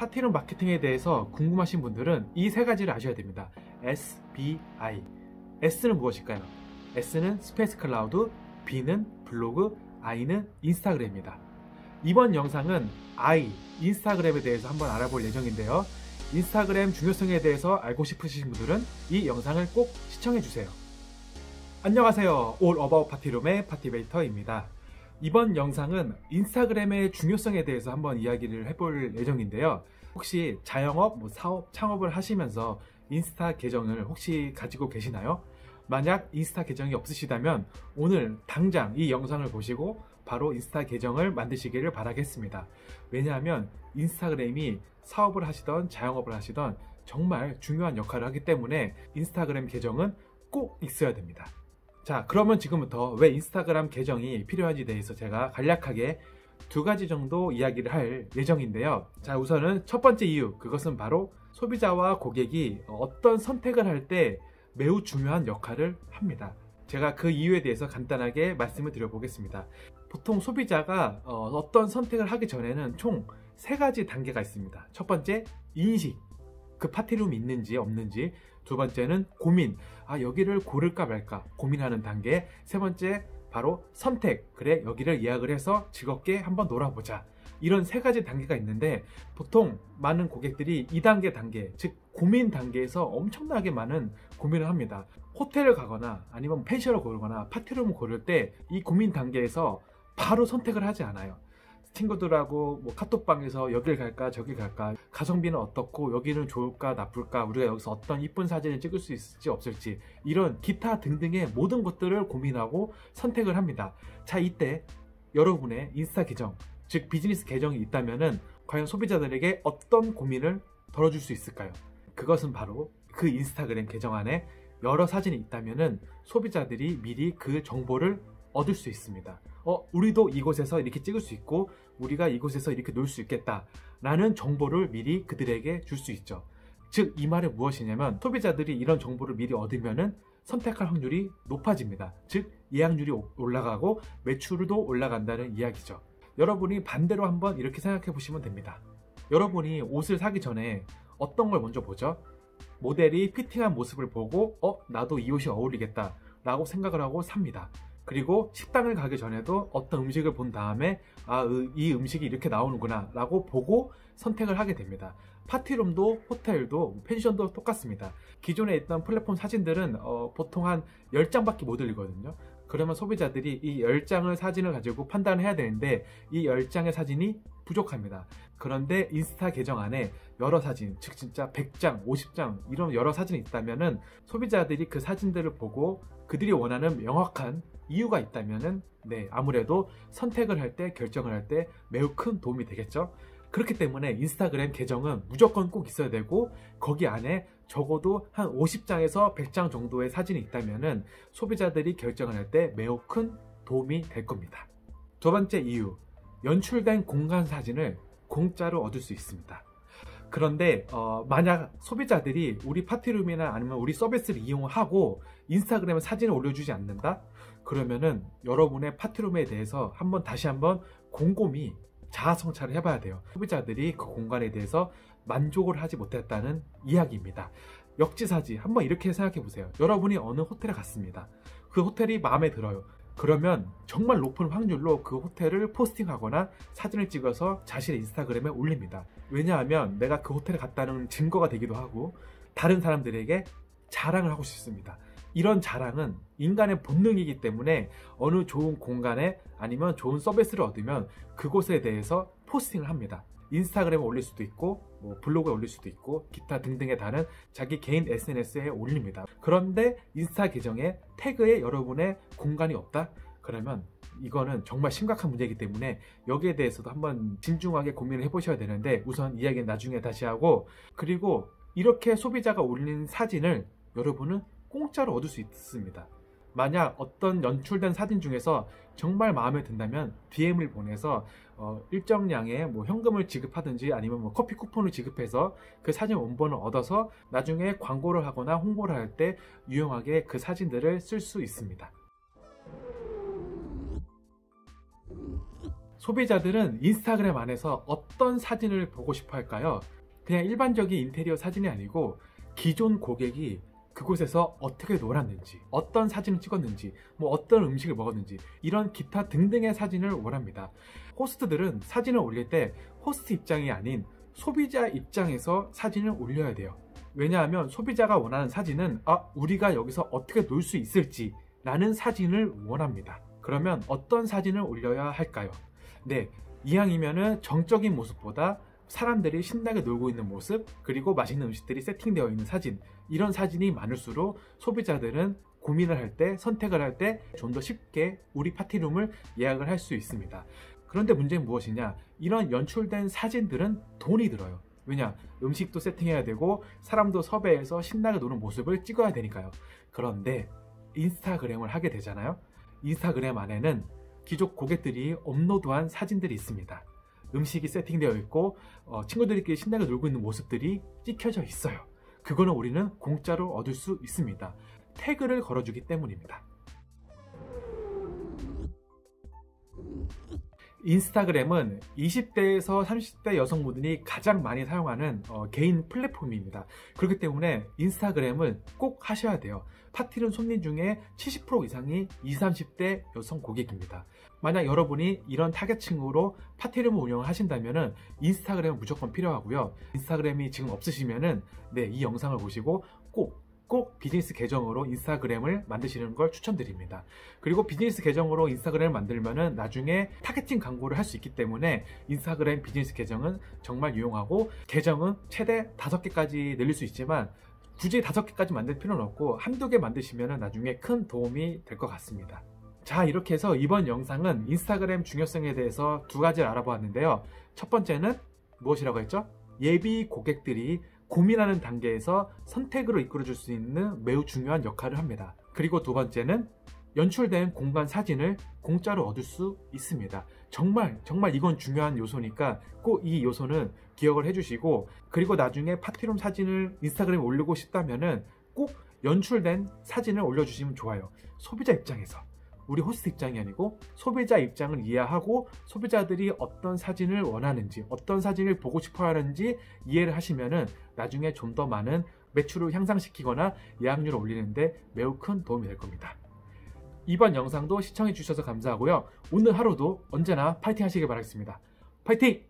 파티룸 마케팅에 대해서 궁금하신 분들은 이 세 가지를 아셔야 됩니다. SBI. S는 무엇일까요? S는 스페이스 클라우드, B는 블로그, I는 인스타그램입니다. 이번 영상은 I, 인스타그램에 대해서 한번 알아볼 예정인데요. 인스타그램 중요성에 대해서 알고 싶으신 분들은 이 영상을 꼭 시청해주세요. 안녕하세요. All About 파티룸의 파티베이터입니다. 이번 영상은 인스타그램의 중요성에 대해서 한번 이야기를 해볼 예정인데요. 혹시 자영업, 사업, 창업을 하시면서 인스타 계정을 혹시 가지고 계시나요? 만약 인스타 계정이 없으시다면 오늘 당장 이 영상을 보시고 바로 인스타 계정을 만드시기를 바라겠습니다. 왜냐하면 인스타그램이 사업을 하시던 자영업을 하시던 정말 중요한 역할을 하기 때문에 인스타그램 계정은 꼭 있어야 됩니다. 자, 그러면 지금부터 왜 인스타그램 계정이 필요한지 대해서 제가 간략하게 두 가지 정도 이야기를 할 예정인데요. 자, 우선은 첫 번째 이유, 그것은 바로 소비자와 고객이 어떤 선택을 할 때 매우 중요한 역할을 합니다. 제가 그 이유에 대해서 간단하게 말씀을 드려보겠습니다. 보통 소비자가 어떤 선택을 하기 전에는 총 세 가지 단계가 있습니다. 첫 번째, 인식, 그 파티룸이 있는지 없는지. 두 번째는 고민, 여기를 고를까 말까 고민하는 단계. 세 번째, 바로 선택, 그래 여기를 예약을 해서 즐겁게 한번 놀아보자. 이런 세 가지 단계가 있는데 보통 많은 고객들이 2단계 단계, 즉 고민 단계에서 엄청나게 많은 고민을 합니다. 호텔을 가거나 아니면 펜션을 고르거나 파티룸을 고를 때 이 고민 단계에서 바로 선택을 하지 않아요. 친구들하고 카톡방에서 여길 갈까 저길 갈까, 가성비는 어떻고 여기는 좋을까 나쁠까, 우리가 여기서 어떤 이쁜 사진을 찍을 수 있을지 없을지, 이런 기타 등등의 모든 것들을 고민하고 선택을 합니다. 자, 이때 여러분의 인스타 계정, 즉 비즈니스 계정이 있다면은 과연 소비자들에게 어떤 고민을 덜어줄 수 있을까요? 그것은 바로 그 인스타그램 계정 안에 여러 사진이 있다면은 소비자들이 미리 그 정보를 얻을 수 있습니다. 우리도 이곳에서 이렇게 찍을 수 있고 우리가 이곳에서 이렇게 놀 수 있겠다 라는 정보를 미리 그들에게 줄 수 있죠. 즉, 이 말은 무엇이냐면 소비자들이 이런 정보를 미리 얻으면은 선택할 확률이 높아집니다. 즉, 예약률이 올라가고 매출도 올라간다는 이야기죠. 여러분이 반대로 한번 이렇게 생각해 보시면 됩니다. 여러분이 옷을 사기 전에 어떤 걸 먼저 보죠? 모델이 피팅한 모습을 보고 나도 이 옷이 어울리겠다 라고 생각을 하고 삽니다. 그리고 식당을 가기 전에도 어떤 음식을 본 다음에 이 음식이 이렇게 나오는구나 라고 보고 선택을 하게 됩니다. 파티룸도 호텔도 펜션도 똑같습니다. 기존에 있던 플랫폼 사진들은 보통 한 10장밖에 못 올리거든요. 그러면 소비자들이 이 10장의 사진을 가지고 판단을 해야 되는데 이 10장의 사진이 부족합니다. 그런데 인스타 계정 안에 여러 사진, 즉 진짜 100장, 50장 이런 여러 사진이 있다면은 소비자들이 그 사진들을 보고 그들이 원하는 명확한 이유가 있다면은 아무래도 선택을 할 때, 결정을 할 때 매우 큰 도움이 되겠죠. 그렇기 때문에 인스타그램 계정은 무조건 꼭 있어야 되고 거기 안에 적어도 한 50장에서 100장 정도의 사진이 있다면은 소비자들이 결정을 할 때 매우 큰 도움이 될 겁니다. 두 번째 이유, 연출된 공간 사진을 공짜로 얻을 수 있습니다. 그런데 만약 소비자들이 우리 파티룸이나 아니면 우리 서비스를 이용하고 인스타그램에 사진을 올려주지 않는다? 그러면은 여러분의 파티룸에 대해서 다시 한번 곰곰이 자아성찰을 해봐야 돼요. 소비자들이 그 공간에 대해서 만족을 하지 못했다는 이야기입니다. 역지사지, 한번 이렇게 생각해 보세요. 여러분이 어느 호텔에 갔습니다. 그 호텔이 마음에 들어요. 그러면 정말 높은 확률로 그 호텔을 포스팅하거나 사진을 찍어서 자신의 인스타그램에 올립니다. 왜냐하면 내가 그 호텔에 갔다는 증거가 되기도 하고 다른 사람들에게 자랑을 하고 싶습니다. 이런 자랑은 인간의 본능이기 때문에 어느 좋은 공간에 아니면 좋은 서비스를 얻으면 그곳에 대해서 포스팅을 합니다. 인스타그램에 올릴 수도 있고 블로그에 올릴 수도 있고 기타 등등의 다른 자기 개인 SNS에 올립니다. 그런데 인스타 계정에 태그에 여러분의 공간이 없다? 그러면 이거는 정말 심각한 문제이기 때문에 여기에 대해서도 한번 진중하게 고민을 해보셔야 되는데 우선 이야기는 나중에 다시 하고, 그리고 이렇게 소비자가 올린 사진을 여러분은 공짜로 얻을 수 있습니다. 만약 어떤 연출된 사진 중에서 정말 마음에 든다면 DM을 보내서 일정량의 현금을 지급하든지 아니면 커피 쿠폰을 지급해서 그 사진 원본을 얻어서 나중에 광고를 하거나 홍보를 할 때 유용하게 그 사진들을 쓸 수 있습니다. 소비자들은 인스타그램 안에서 어떤 사진을 보고 싶어 할까요? 그냥 일반적인 인테리어 사진이 아니고 기존 고객이 그곳에서 어떻게 놀았는지, 어떤 사진을 찍었는지, 뭐 어떤 음식을 먹었는지, 이런 기타 등등의 사진을 원합니다. 호스트들은 사진을 올릴 때 호스트 입장이 아닌 소비자 입장에서 사진을 올려야 돼요. 왜냐하면 소비자가 원하는 사진은 우리가 여기서 어떻게 놀 수 있을지 라는 사진을 원합니다. 그러면 어떤 사진을 올려야 할까요? 네, 이왕이면은 정적인 모습보다 사람들이 신나게 놀고 있는 모습, 그리고 맛있는 음식들이 세팅되어 있는 사진, 이런 사진이 많을수록 소비자들은 고민을 할 때, 선택을 할 때 좀 더 쉽게 우리 파티룸을 예약을 할 수 있습니다. 그런데 문제는 무엇이냐? 이런 연출된 사진들은 돈이 들어요. 왜냐? 음식도 세팅해야 되고 사람도 섭외해서 신나게 노는 모습을 찍어야 되니까요. 그런데 인스타그램을 하게 되잖아요. 인스타그램 안에는 기존 고객들이 업로드한 사진들이 있습니다. 음식이 세팅되어 있고 친구들끼리 신나게 놀고 있는 모습들이 찍혀져 있어요. 그거는 우리는 공짜로 얻을 수 있습니다. 태그를 걸어주기 때문입니다. 인스타그램은 20대에서 30대 여성분들이 가장 많이 사용하는 개인 플랫폼입니다. 그렇기 때문에 인스타그램을 꼭 하셔야 돼요. 파티룸 손님 중에 70% 이상이 20, 30대 여성 고객입니다. 만약 여러분이 이런 타겟층으로 파티룸을 운영을 하신다면 인스타그램은 무조건 필요하고요. 인스타그램이 지금 없으시면 이 영상을 보시고 꼭 비즈니스 계정으로 인스타그램을 만드시는 걸 추천드립니다. 그리고 비즈니스 계정으로 인스타그램을 만들면 나중에 타겟팅 광고를 할 수 있기 때문에 인스타그램 비즈니스 계정은 정말 유용하고, 계정은 최대 5개까지 늘릴 수 있지만 굳이 5개까지 만들 필요는 없고 한두 개 만드시면 나중에 큰 도움이 될 것 같습니다. 자, 이렇게 해서 이번 영상은 인스타그램 중요성에 대해서 2가지를 알아보았는데요. 첫 번째는 무엇이라고 했죠? 예비 고객들이 고민하는 단계에서 선택으로 이끌어줄 수 있는 매우 중요한 역할을 합니다. 그리고 2번째는 연출된 공간 사진을 공짜로 얻을 수 있습니다. 정말 이건 중요한 요소니까 꼭 이 요소는 기억을 해주시고, 그리고 나중에 파티룸 사진을 인스타그램에 올리고 싶다면은 꼭 연출된 사진을 올려주시면 좋아요. 소비자 입장에서, 우리 호스트 입장이 아니고 소비자 입장을 이해하고 소비자들이 어떤 사진을 원하는지, 어떤 사진을 보고 싶어 하는지 이해를 하시면은 나중에 좀 더 많은 매출을 향상시키거나 예약률을 올리는데 매우 큰 도움이 될 겁니다. 이번 영상도 시청해 주셔서 감사하고요. 오늘 하루도 언제나 파이팅 하시길 바라겠습니다. 파이팅!